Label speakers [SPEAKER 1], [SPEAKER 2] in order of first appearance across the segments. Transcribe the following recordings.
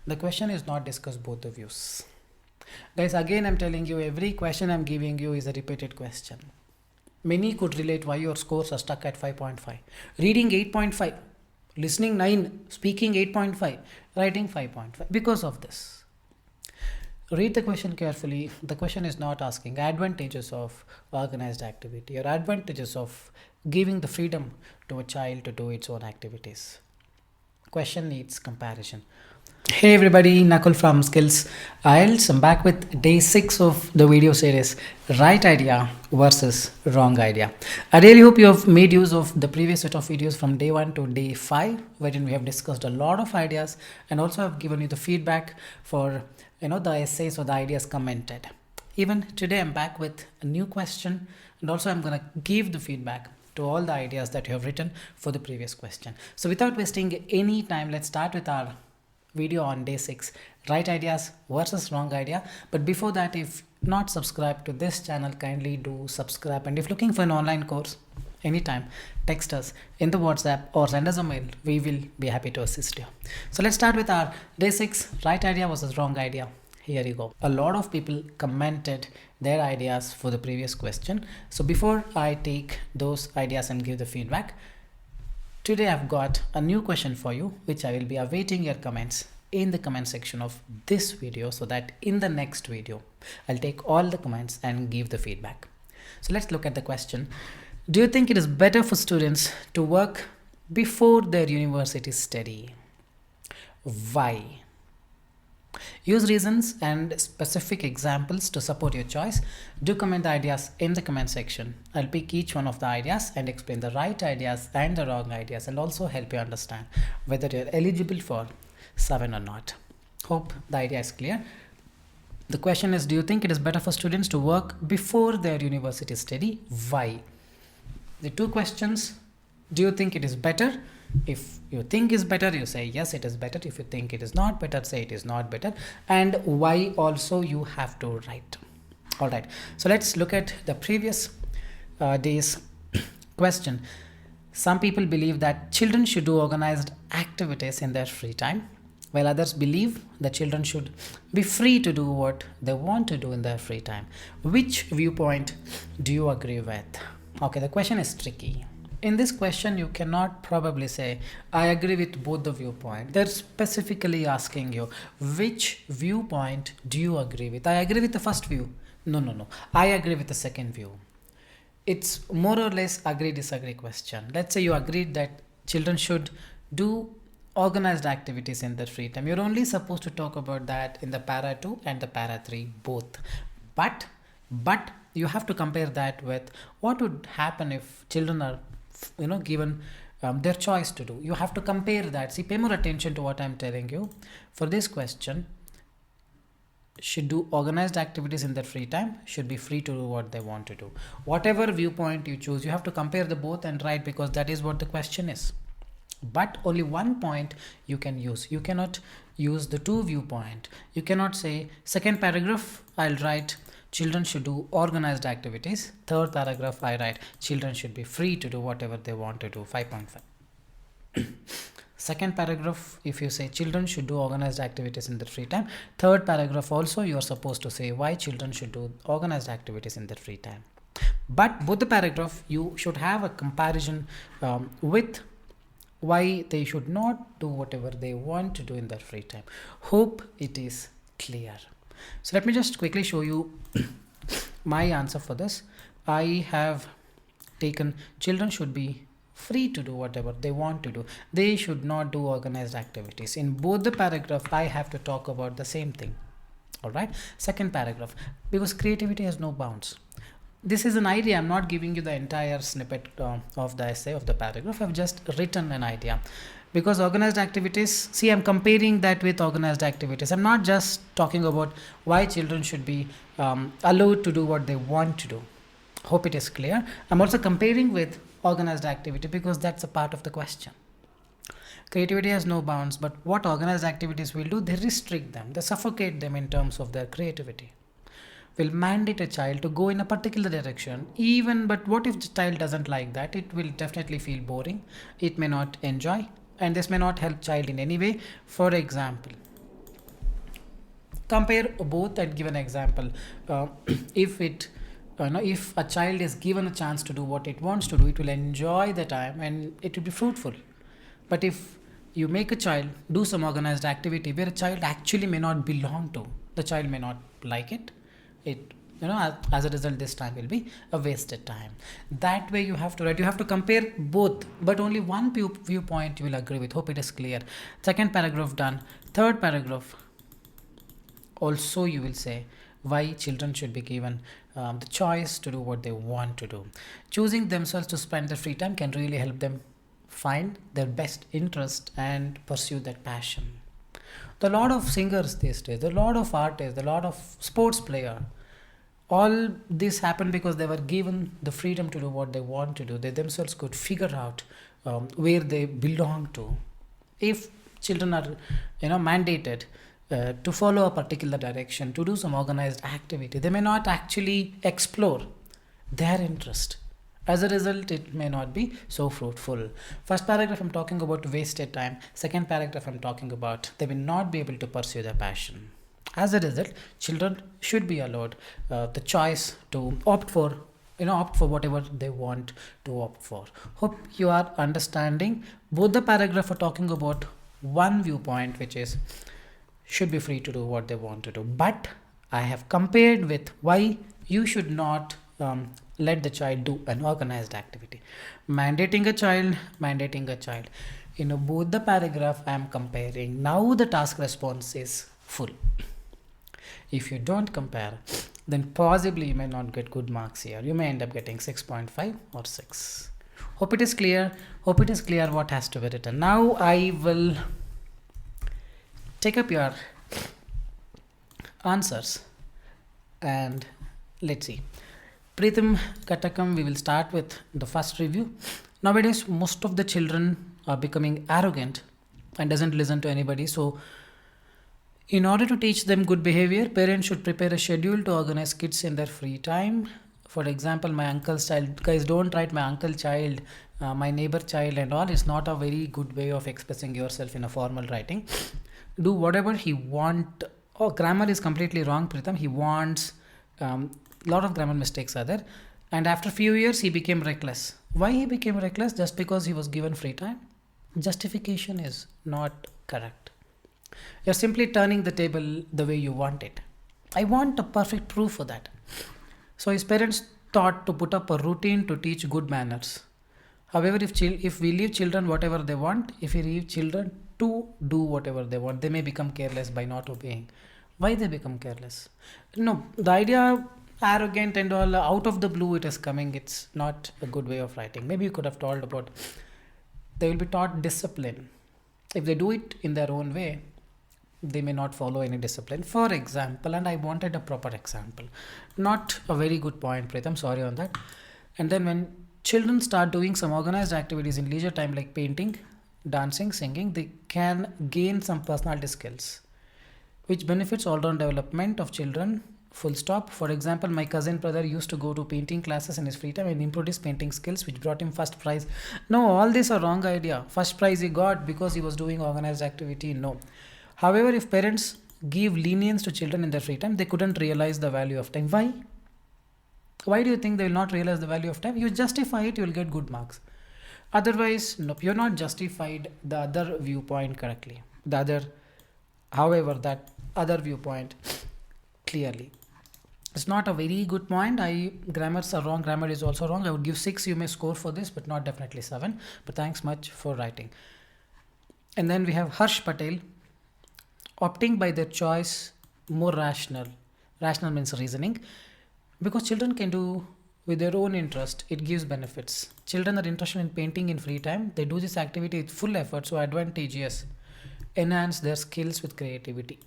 [SPEAKER 1] The question is not discuss both the views. Guys, again I'm telling you, every question I'm giving you is a repeated question. Many could relate why your scores are stuck at 5.5. Reading 8.5, listening 9, speaking 8.5, writing 5.5. Because of this. Read the question carefully. The question is not asking advantages of organized activity or advantages of giving the freedom to a child to do its own activities. Question needs comparison. Hey everybody, Nakul from Skills IELTS. I'm back with day 6 of the video series, right idea versus wrong idea. I really hope you have made use of the previous set of videos from day 1 to day 5, wherein we have discussed a lot of ideas and also have given you the feedback for the essays or the ideas commented. Even today I'm back with a new question, and also I'm going to give the feedback to all the ideas that you have written for the previous question. So without wasting any time, let's start with our video on day 6, right ideas versus wrong idea. But before that, if not subscribed to this channel, kindly do subscribe. And if looking for an online course anytime, text us in the WhatsApp or send us a mail. We will be happy to assist you. So let's start with our day 6, right idea versus wrong idea. Here you go. A lot of people commented their ideas for the previous question. So before I take those ideas and give the feedback, today I've got a new question for you, which I will be awaiting your comments in the comment section of this video, so that in the next video, I'll take all the comments and give the feedback. So let's look at the question. Do you think it is better for students to work before their university study? Why? Use reasons and specific examples to support your choice. Do comment the ideas in the comment section. I'll pick each one of the ideas and explain the right ideas and the wrong ideas, and also help you understand whether you're eligible for 7 or not. Hope the idea is clear. The question is, do you think it is better for students to work before their university study? Why? The two questions. Do you think it is better? If you think is better, you say yes, it is better. If you think it is not better, say it is not better. And why also you have to write. All right. So let's look at the previous day's question. Some people believe that children should do organized activities in their free time, while others believe that children should be free to do what they want to do in their free time. Which viewpoint do you agree with? Okay, the question is tricky. In this question, you cannot probably say, I agree with both the viewpoint. They're specifically asking you, which viewpoint do you agree with? I agree with the first view. No. I agree with the second view. It's more or less agree-disagree question. Let's say you agreed that children should do organized activities in their free time. You're only supposed to talk about that in the para 2 and the para 3 both. But you have to compare that with what would happen if children are given their choice to do. You have to compare that. See, pay more attention to what I'm telling you. For this question, should do organized activities in their free time, should be free to do what they want to do. Whatever viewpoint you choose, you have to compare the both and write, because that is what the question is. But only one point you can use. You cannot use the two viewpoint. You cannot say, second paragraph, I'll write children should do organized activities. Third paragraph, I write children should be free to do whatever they want to do, 5.5. Second paragraph, if you say children should do organized activities in their free time. Third paragraph also, you are supposed to say why children should do organized activities in their free time. But both the paragraph, you should have a comparison with why they should not do whatever they want to do in their free time. Hope it is clear. So let me just quickly show you my answer for this. I have taken children should be free to do whatever they want to do. They should not do organized activities. In both the paragraph, I have to talk about the same thing. All right. Second paragraph, because creativity has no bounds. This is an idea. I'm not giving you the entire snippet of the essay of the paragraph. I've just written an idea. Because organized activities, see, I'm comparing that with organized activities. I'm not just talking about why children should be allowed to do what they want to do. Hope it is clear. I'm also comparing with organized activity, because that's a part of the question. Creativity has no bounds, but what organized activities will do, they restrict them. They suffocate them in terms of their creativity. Will mandate a child to go in a particular direction, but what if the child doesn't like that? It will definitely feel boring. It may not enjoy, and this may not help child in any way. For example, Compare both and give an example. uh, if it if a child is given a chance to do what it wants to do, it will enjoy the time and it will be fruitful. But if you make a child do some organized activity where a child actually may not belong to, the child may not like it, it as a result this time will be a wasted time. That way you have to write, you have to compare both, but only one viewpoint you will agree with. Hope it is clear. Second paragraph done. Third paragraph also you will say why children should be given the choice to do what they want to do. Choosing themselves to spend their free time can really help them find their best interest and pursue that passion. The lot of singers these days, the lot of artists, the lot of sports player, all this happened because they were given the freedom to do what they want to do. They themselves could figure out where they belong to. If children are mandated to follow a particular direction, to do some organized activity, they may not actually explore their interest. As a result, it may not be so fruitful. First paragraph, I'm talking about wasted time. Second paragraph, I'm talking about they will not be able to pursue their passion. As a result, children should be allowed the choice to opt for whatever they want to opt for. Hope you are understanding. Both the paragraph are talking about one viewpoint, which is should be free to do what they want to do. But I have compared with why you should not let the child do an organized activity. Mandating a child. Both the paragraph I am comparing. Now the task response is full. If you don't compare, then possibly you may not get good marks here. You may end up getting 6.5 or 6. Hope it is clear. Hope it is clear what has to be written. Now I will take up your answers and let's see. Pritham Katakam, we will start with the first review. Nowadays, most of the children are becoming arrogant and doesn't listen to anybody. So, in order to teach them good behavior, parents should prepare a schedule to organize kids in their free time. For example, my uncle's child. Guys, don't write my uncle child, my neighbor child and all. It's not a very good way of expressing yourself in a formal writing. Do whatever he want. Oh, grammar is completely wrong, Pritham. He wants... lot of grammar mistakes are there, and after few years he became reckless. Why he became reckless? Just because he was given free time? Justification is not correct. You're simply turning the table the way you want it. I want a perfect proof for that. So his parents thought to put up a routine to teach good manners. However, if we leave children whatever they want, if we leave children to do whatever they want, they may become careless by not obeying. Why they become careless? No, the idea arrogant and all out of the blue it is coming. It's not a good way of writing. Maybe you could have told about they will be taught discipline. If they do it in their own way, they may not follow any discipline. For example, and I wanted a proper example, not a very good point, Pritham, sorry on that. And then when children start doing some organized activities in leisure time like painting, dancing, singing, they can gain some personality skills which benefits all-round development of children, full stop. For example, my cousin brother used to go to painting classes in his free time and improved his painting skills, which brought him first prize. No, all these are wrong idea. First prize he got because he was doing organized activity. No. However, if parents give lenience to children in their free time, they couldn't realize the value of time. Why? Why do you think they will not realize the value of time? You justify it, you will get good marks. Otherwise, nope, you're not justified the other viewpoint correctly. However, that other viewpoint clearly. It's not a very good point. Grammars are wrong. Grammar is also wrong. I would give 6. You may score for this, but not definitely 7. But thanks much for writing. And then we have Harsh Patel. Opting by their choice, more rational. Rational means reasoning. Because children can do with their own interest, it gives benefits. Children are interested in painting in free time. They do this activity with full effort, so advantageous. Enhance their skills with creativity.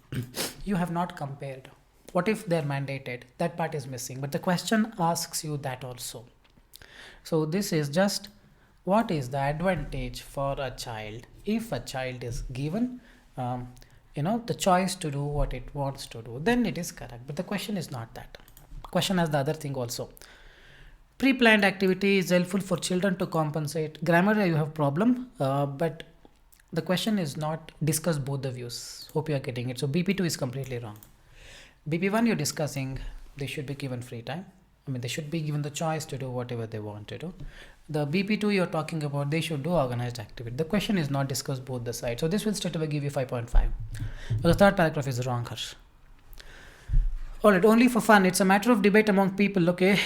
[SPEAKER 1] You have not compared. What if they're mandated? That part is missing. But the question asks you that also. So this is just what is the advantage for a child if a child is given the choice to do what it wants to do, then it is correct. But the question is not that. Question has the other thing also. Pre-planned activity is helpful for children to compensate. Grammar, you have problem, but the question is not discuss both the views. Hope you are getting it. So BP2 is completely wrong. BP1 you're discussing they should be given free time. I mean, they should be given the choice to do whatever they want to do. The BP2 you're talking about, they should do organized activity. The question is not discussed both the sides. So this will straight away give you 5.5. But the third paragraph is wrong, Harsh. Alright, only for fun. It's a matter of debate among people, okay?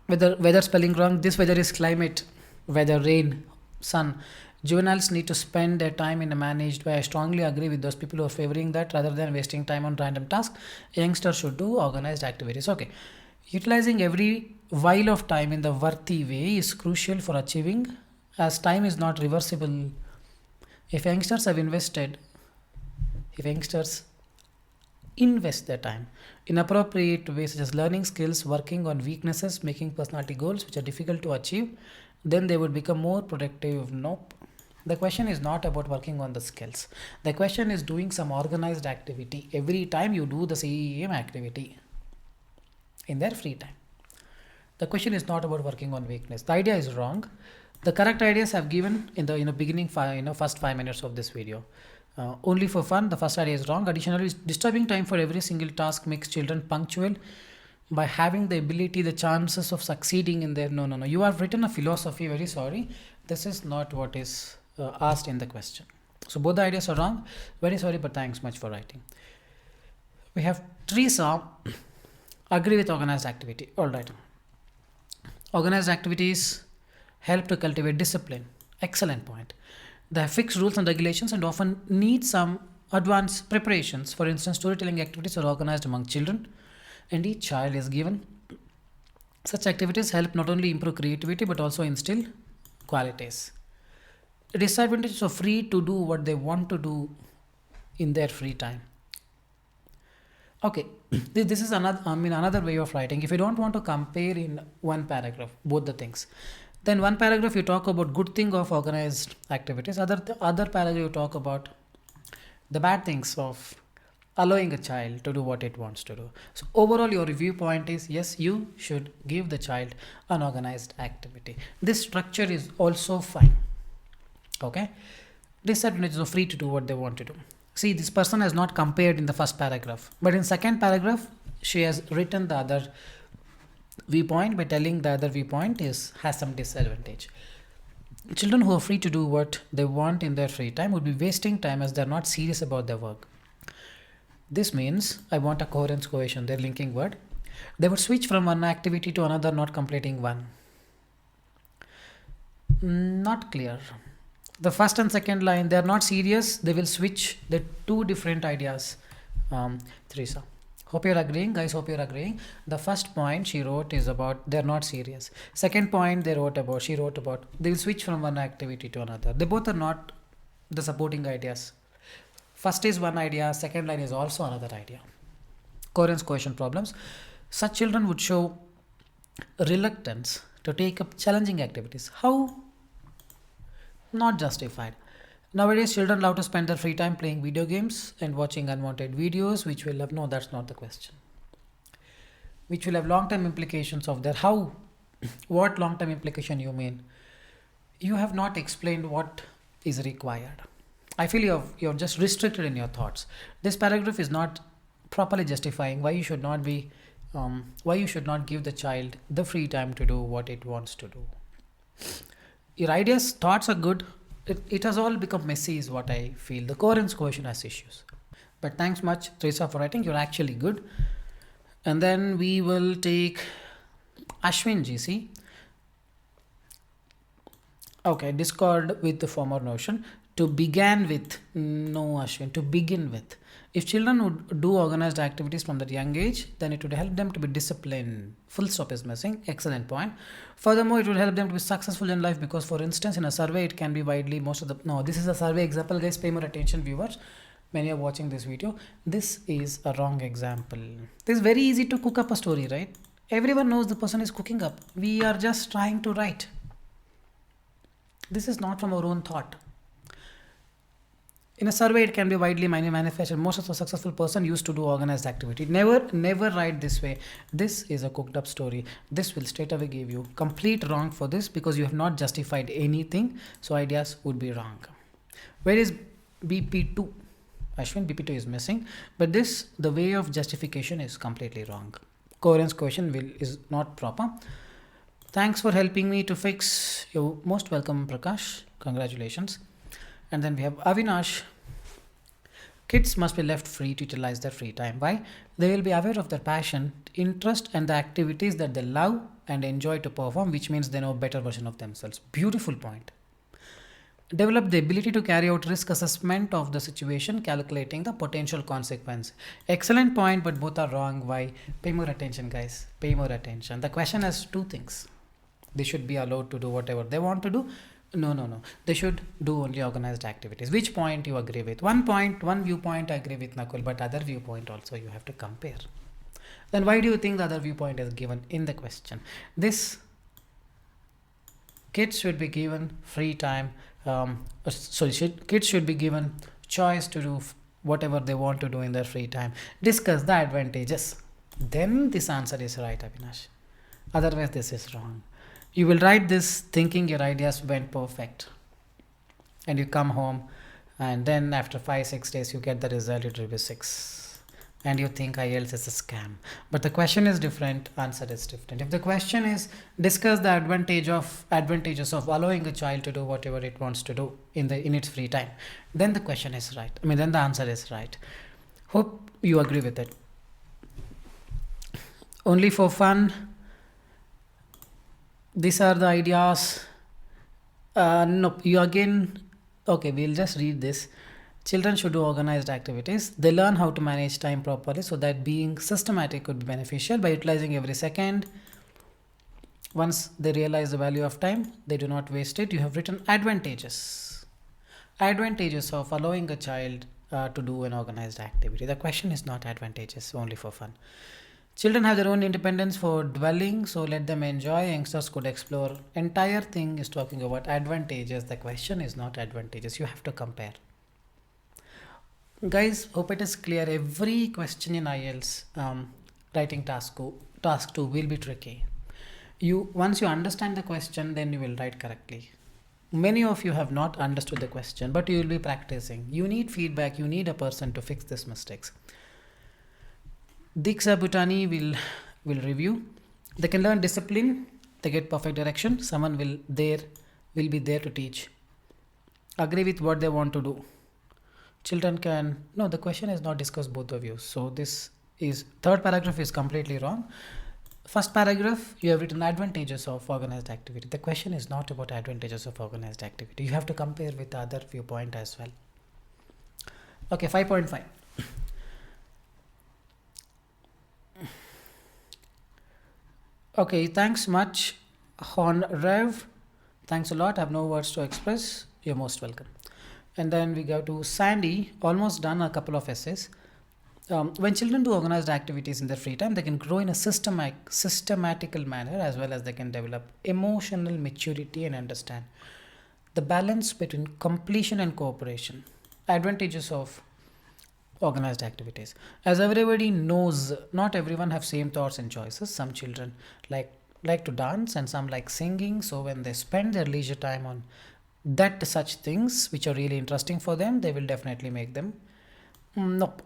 [SPEAKER 1] Weather spelling wrong. This weather is climate, weather, rain, sun. Juveniles need to spend their time in a managed way. I strongly agree with those people who are favoring that rather than wasting time on random tasks. Youngsters should do organized activities. Okay. Utilizing every while of time in the worthy way is crucial for achieving, as time is not reversible. If youngsters invest their time in appropriate ways such as learning skills, working on weaknesses, making personality goals which are difficult to achieve, then they would become more productive. Nope. The question is not about working on the skills. The question is doing some organized activity. Every time you do the same activity in their free time. The question is not about working on weakness. The idea is wrong. The correct ideas I've given in the beginning first 5 minutes of this video. Only for fun, the first idea is wrong. Additionally, disturbing time for every single task makes children punctual by having the ability, the chances of succeeding in their no. You have written a philosophy. Very sorry. This is not what is asked in the question. So both the ideas are wrong. Very sorry, but thanks much for writing. We have Teresa. Agree with organized activity. All right. Organized activities help to cultivate discipline. Excellent point. They have fixed rules and regulations and often need some advanced preparations. For instance, storytelling activities are organized among children and each child is given. Such activities help not only improve creativity but also instill qualities. The disadvantages of free to do what they want to do in their free time. Okay, this is another way of writing. If you don't want to compare in one paragraph both the things, then one paragraph you talk about good thing of organized activities. Other paragraph you talk about the bad things of allowing a child to do what it wants to do. So overall your review point is yes, you should give the child an organized activity. This structure is also fine. Okay, disadvantages of free to do what they want to do. See, this person has not compared in the first paragraph, but in second paragraph she has written the other viewpoint by telling the other viewpoint has some disadvantage. Children who are free to do what they want in their free time would be wasting time as they're not serious about their work. This means, I want a coherence cohesion, their linking word. They would switch from one activity to another, not completing one. Not clear. The first and second line, they're not serious, they will switch the two different ideas. Teresa. Hope you're agreeing, guys. Hope you're agreeing. The first point she wrote is about they're not serious. Second point she wrote about they will switch from one activity to another. They both are not the supporting ideas. First is one idea, second line is also another idea. Coherence cohesion problems. Such children would show reluctance to take up challenging activities. How? Not justified. Nowadays, children love to spend their free time playing video games and watching unwanted videos, which will have, no, that's not the question. Which will have long-term implications of their, how, what long-term implication you mean? You have not explained what is required. I feel you're just restricted in your thoughts. This paragraph is not properly justifying why you should not give the child the free time to do what it wants to do. Your ideas, thoughts are good. It has all become messy is what I feel. The coherence cohesion has issues. But thanks much, Teresa, for writing. You're actually good. And then we will take Ashwin GC. Okay, discord with the former notion. To begin with. No, Ashwin. To begin with. If children would do organized activities from that young age, then it would help them to be disciplined. Full stop is missing. Excellent point. Furthermore, it would help them to be successful in life because, for instance, in a survey, it can be widely this is a survey example, guys. Pay more attention, viewers. Many are watching this video. This is a wrong example. This is very easy to cook up a story, right? Everyone knows the person is cooking up. We are just trying to write. This is not from our own thought. In a survey, it can be widely manifested. Most of the successful person used to do organized activity. Never write this way. This is a cooked up story. This will straight away give you complete wrong for this because you have not justified anything. So ideas would be wrong. Where is BP2? Ashwin, BP2 is missing. But this, the way of justification is completely wrong. Coherence quotient is not proper. Thanks for helping me to fix. You're most welcome, Prakash. Congratulations. And then we have Avinash. Kids must be left free to utilize their free time. Why? They will be aware of their passion, interest, and the activities that they love and enjoy to perform, which means they know a better version of themselves. Beautiful point. Develop the ability to carry out risk assessment of the situation, calculating the potential consequence. Excellent point, but both are wrong. Why? Pay more attention, guys. Pay more attention. The question has two things. They should be allowed to do whatever they want to do. No. They should do only organized activities. Which point you agree with? One viewpoint I agree with Nakul, but other viewpoint also you have to compare. Then why do you think the other viewpoint is given in the question? This kids should be given free time. Kids should be given choice to do whatever they want to do in their free time. Discuss the advantages. Then this answer is right, Avinash. Otherwise, this is wrong. You will write this thinking your ideas went perfect. And you come home, and then after 5-6 days, you get the result, it will be 6. And you think IELTS is a scam. But the question is different, answer is different. If the question is discuss the advantages of allowing a child to do whatever it wants to do in its free time, then the question is right. Then the answer is right. Hope you agree with it. Only for fun. These are the ideas. Nope. You again. Okay, we'll just read this. Children should do organized activities. They learn how to manage time properly so that being systematic could be beneficial by utilizing every second. Once they realize the value of time, they do not waste it. You have written advantages. Advantages of allowing a child to do an organized activity. The question is not advantages, only for fun. Children have their own independence for dwelling, so let them enjoy. Youngsters could explore. Entire thing is talking about advantages. The question is not advantages. You have to compare. Guys, hope it is clear. Every question in IELTS writing task 2 will be tricky. Once you understand the question, then you will write correctly. Many of you have not understood the question, but you will be practicing. You need feedback. You need a person to fix these mistakes. Diksha Bhutani will review. They can learn discipline. They get perfect direction. Someone will be there to teach. Agree with what they want to do. Children can. No, the question is not discuss both of you. So this is third paragraph is completely wrong. First paragraph, you have written advantages of organized activity. The question is not about advantages of organized activity. You have to compare with the other viewpoint as well. Okay, 5.5. Okay, thanks much, Hon Rev. Thanks a lot. I have no words to express. You're most welcome. And then we go to Sandy, almost done a couple of essays. When children do organized activities in their free time, they can grow in a systematical manner, as well as they can develop emotional maturity and understand the balance between completion and cooperation. Advantages of organized activities. As everybody knows, not everyone have same thoughts and choices. Some children like to dance and some like singing. So when they spend their leisure time on such things which are really interesting for them, they will definitely make them. Nope.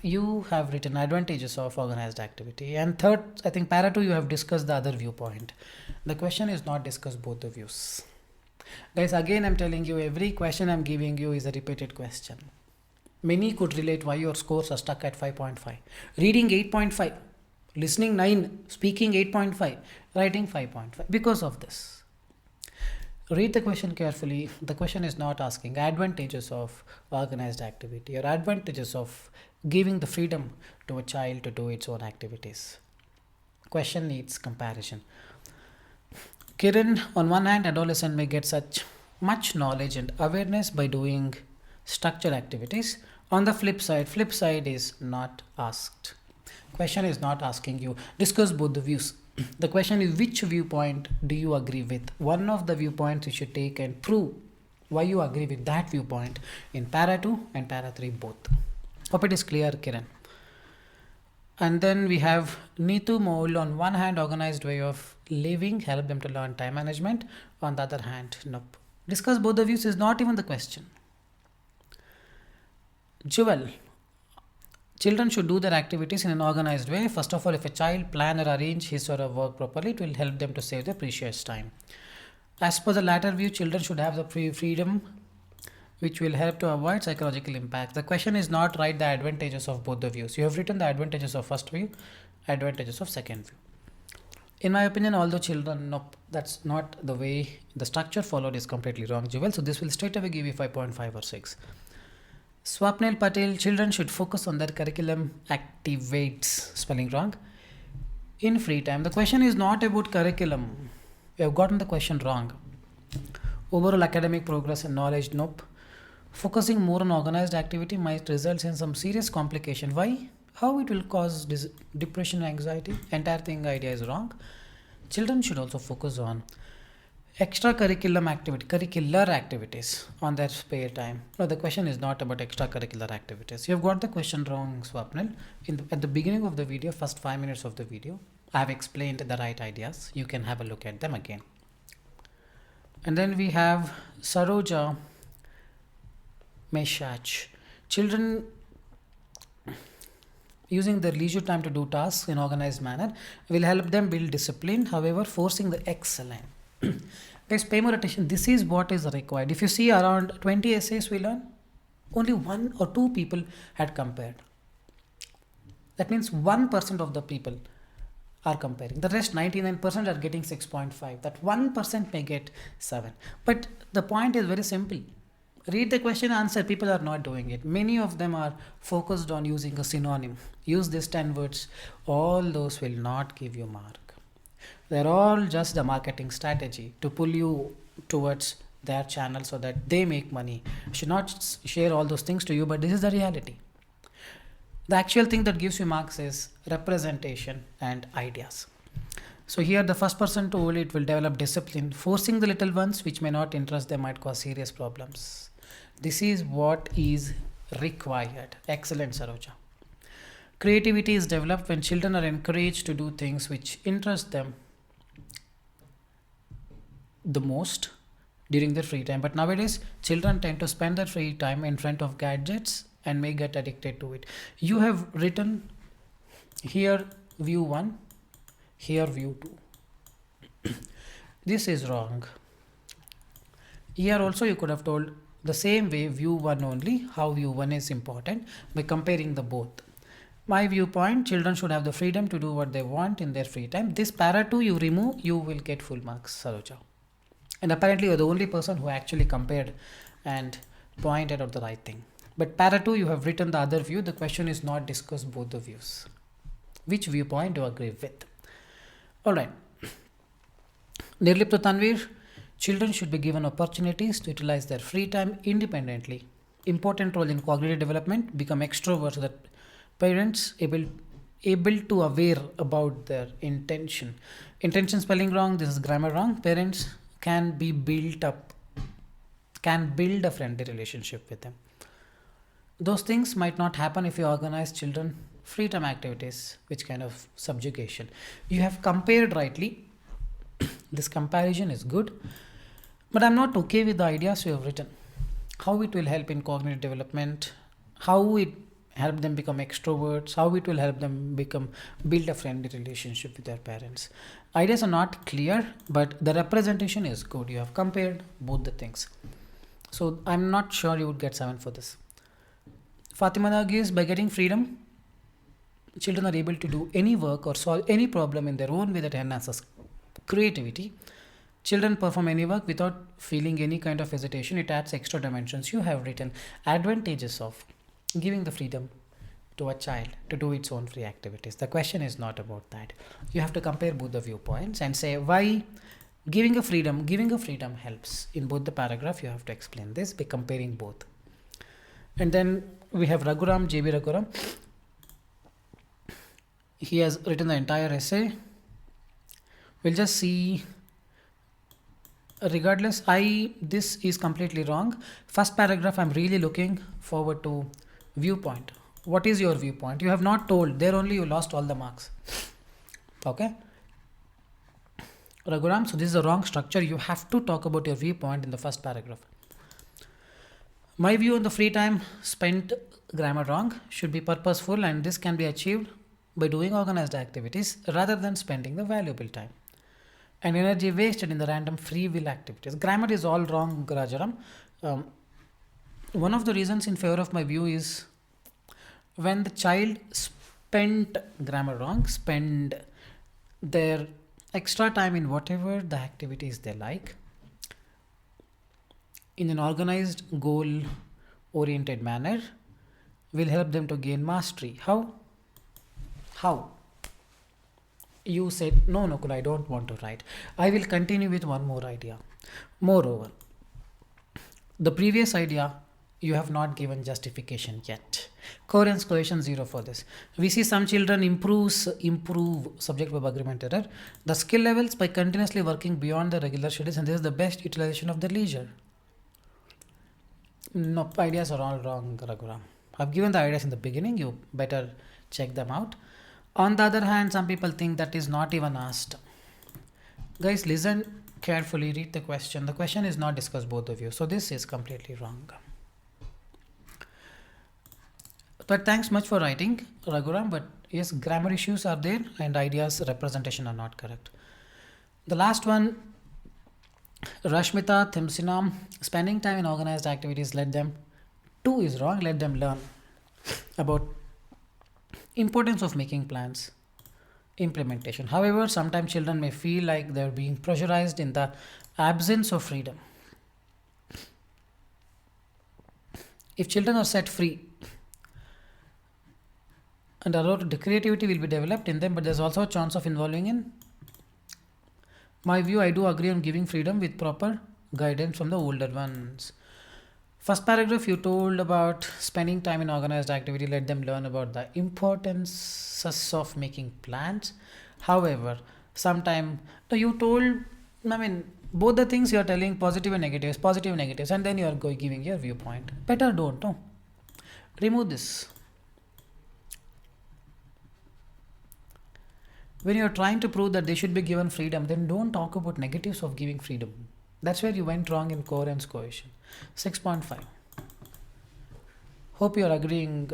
[SPEAKER 1] You have written advantages of organized activity. And third, I think para 2 you have discussed the other viewpoint. The question is not discuss both the views. Guys, again I'm telling you, every question I'm giving you is a repeated question. Many could relate why your scores are stuck at 5.5. Reading 8.5, listening 9, speaking 8.5, writing 5.5 because of this. Read the question carefully. The question is not asking advantages of organized activity or advantages of giving the freedom to a child to do its own activities. Question needs comparison. Kiran, on one hand, adolescent may get such much knowledge and awareness by doing structured activities. On the flip side is not asked. Question is not asking you discuss both the views. The question is which viewpoint do you agree with? One of the viewpoints you should take and prove why you agree with that viewpoint in para 2 and para 3 both. Hope it is clear, Kiran. And then we have Neetu Moul. On one hand, organized way of living, help them to learn time management. On the other hand, nope. Discuss both the views is not even the question. Jewel, children should do their activities in an organized way. First of all, if a child plan or arrange his or her work properly, it will help them to save their precious time. As per the latter view, children should have the freedom which will help to avoid psychological impact. The question is not write the advantages of both the views. You have written the advantages of first view, advantages of second view. In my opinion, although children, nope, that's not the way the structure followed is completely wrong, Jewel. So this will straight away give you 5.5 or 6. Swapnil Patel, children should focus on their curriculum activates, spelling wrong, in free time. The question is not about curriculum. You have gotten the question wrong. Overall academic progress and knowledge, nope. Focusing more on organized activity might result in some serious complication. Why? How it will cause depression and anxiety? Entire thing idea is wrong. Children should also focus on extracurricular activities on their spare time. No, the question is not about extracurricular activities. You have got the question wrong, Swapnil. At the beginning of the video, first 5 minutes of the video, I have explained the right ideas. You can have a look at them again. And then we have Saroja Meshach. Children using their leisure time to do tasks in organized manner will help them build discipline, however forcing the excellence. Guys, pay more attention. This is what is required. If you see around 20 essays we learn, only 1 or 2 people had compared. That means 1% of the people are comparing. The rest 99% are getting 6.5. That 1% may get 7. But the point is very simple. Read the question, answer. People are not doing it. Many of them are focused on using a synonym. Use this 10 words. All those will not give you mark. They're all just the marketing strategy to pull you towards their channel so that they make money. I should not share all those things to you, but this is the reality. The actual thing that gives you marks is representation and ideas. So here the first person told it will develop discipline. Forcing the little ones which may not interest them might cause serious problems. This is what is required. Excellent, Saroja. Creativity is developed when children are encouraged to do things which interest them the most during their free time. But nowadays, children tend to spend their free time in front of gadgets and may get addicted to it. You have written here view 1, here view 2. This is wrong. Here also you could have told the same way view 1 only, how view 1 is important by comparing the both. My viewpoint, children should have the freedom to do what they want in their free time. This para 2 you remove, you will get full marks, Saroja. And apparently you're the only person who actually compared and pointed out the right thing. But para 2 you have written the other view. The question is not discuss both the views. Which viewpoint do you agree with? Alright. Nirlipta Tanvir, children should be given opportunities to utilize their free time independently. Important role in cognitive development, become extroverts so that parents able to aware about their intention. Intention spelling wrong, this is grammar wrong. Parents can be built up, can build a friendly relationship with them. Those things might not happen if you organize children free time activities, which kind of subjugation. You have compared rightly. This comparison is good, but I'm not okay with the ideas you have written. How it will help in cognitive development, how it help them become extroverts, how it will help them build a friendly relationship with their parents. Ideas are not clear, but the representation is good. You have compared both the things. So I'm not sure you would get 7 for this. Fatima Nagis, by getting freedom, children are able to do any work or solve any problem in their own way that enhances creativity. Children perform any work without feeling any kind of hesitation. It adds extra dimensions. You have written advantages of giving the freedom to a child to do its own free activities. The question is not about that. You have to compare both the viewpoints and say why giving a freedom helps. In both the paragraph you have to explain this by comparing both. And then we have Raghuram, JB Raghuram. He has written the entire essay. We'll just see. Regardless, this is completely wrong. First paragraph, I'm really looking forward to viewpoint. What is your viewpoint? You have not told. There only you lost all the marks. Okay. Raghuram, so this is the wrong structure. You have to talk about your viewpoint in the first paragraph. My view on the free time spent grammar wrong should be purposeful, and this can be achieved by doing organized activities rather than spending the valuable time and energy wasted in the random free will activities. Grammar is all wrong, Rajaram. One of the reasons in favor of my view is when the child spent grammar wrong, spend their extra time in whatever the activities they like in an organized, goal oriented manner will help them to gain mastery. How? You said, no, Nakul, I don't want to write. I will continue with one more idea. Moreover, the previous idea, you have not given justification yet. Coherence cohesion 0 for this. We see some children improve subject verb agreement error. The skill levels by continuously working beyond the regular schedules, and this is the best utilization of their leisure. No, ideas are all wrong, Raghuram. I've given the ideas in the beginning, you better check them out. On the other hand, some people think that is not even asked. Guys, listen carefully, read the question. The question is not discussed, both of you. So this is completely wrong. But thanks much for writing, Raghuram. But yes, grammar issues are there and ideas representation are not correct. The last one, Rashmita Thimsinam, spending time in organized activities, let them, 2 is wrong, let them learn about importance of making plans, implementation. However, sometimes children may feel like they're being pressurized in the absence of freedom. If children are set free and allowed, the creativity will be developed in them, but there's also a chance of involving in my view. I do agree on giving freedom with proper guidance from the older ones. First paragraph, you told about spending time in organized activity, let them learn about the importance of making plans. However, sometime you told, both the things you are telling positive and negatives, and then you are giving your viewpoint. Better don't, no. Remove this. When you are trying to prove that they should be given freedom, then don't talk about negatives of giving freedom. That's where you went wrong in coherence cohesion. 6.5. Hope you are agreeing,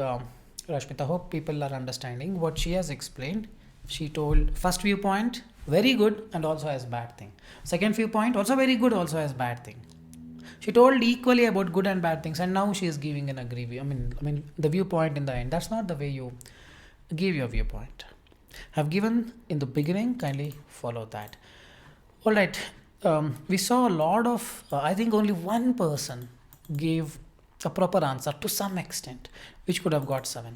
[SPEAKER 1] Rashmita. Hope people are understanding what she has explained. She told first viewpoint, very good and also has bad thing. Second viewpoint, also very good, also has bad thing. She told equally about good and bad things, and now she is giving an agree view. The viewpoint in the end. That's not the way you give your viewpoint. Have given in the beginning, kindly follow that. All right. We saw a lot of, I think only one person gave a proper answer to some extent, which could have got 7.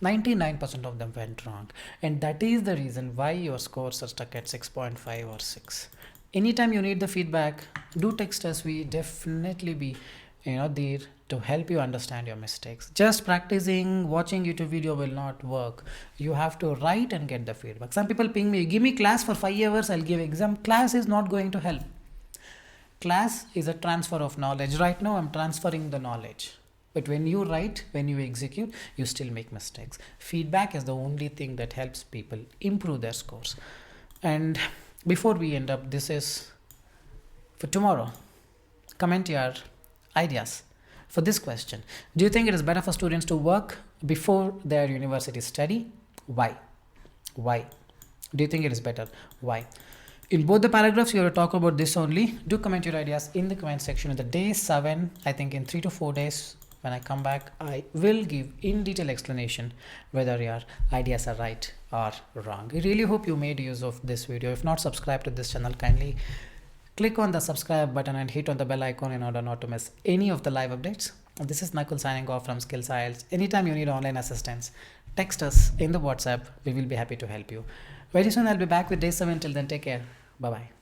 [SPEAKER 1] 99% of them went wrong. And that is the reason why your scores are stuck at 6.5 or 6. Anytime you need the feedback, do text us. We definitely be there to help you understand your mistakes. Just practicing, watching YouTube video will not work. You have to write and get the feedback. Some people ping me, give me class for 5 hours, I'll give exam. Class is not going to help. Class is a transfer of knowledge. Right now I'm transferring the knowledge. But when you write, when you execute, you still make mistakes. Feedback is the only thing that helps people improve their scores. And before we end up, this is for tomorrow. Comment your ideas for this question. Do you think it is better for students to work before their university study? Why? Do you think it is better? Why? In both the paragraphs, you will talk about this only. Do comment your ideas in the comment section. In the day 7, I think in 3 to 4 days, when I come back, I will give in detail explanation whether your ideas are right or wrong. I really hope you made use of this video. If not subscribed to this channel, kindly click on the subscribe button and hit on the bell icon in order not to miss any of the live updates. This is Nakul signing off from Skills IELTS. Anytime you need online assistance, text us in the WhatsApp. We will be happy to help you. Very soon I'll be back with day 7. Till then, take care. Bye-bye.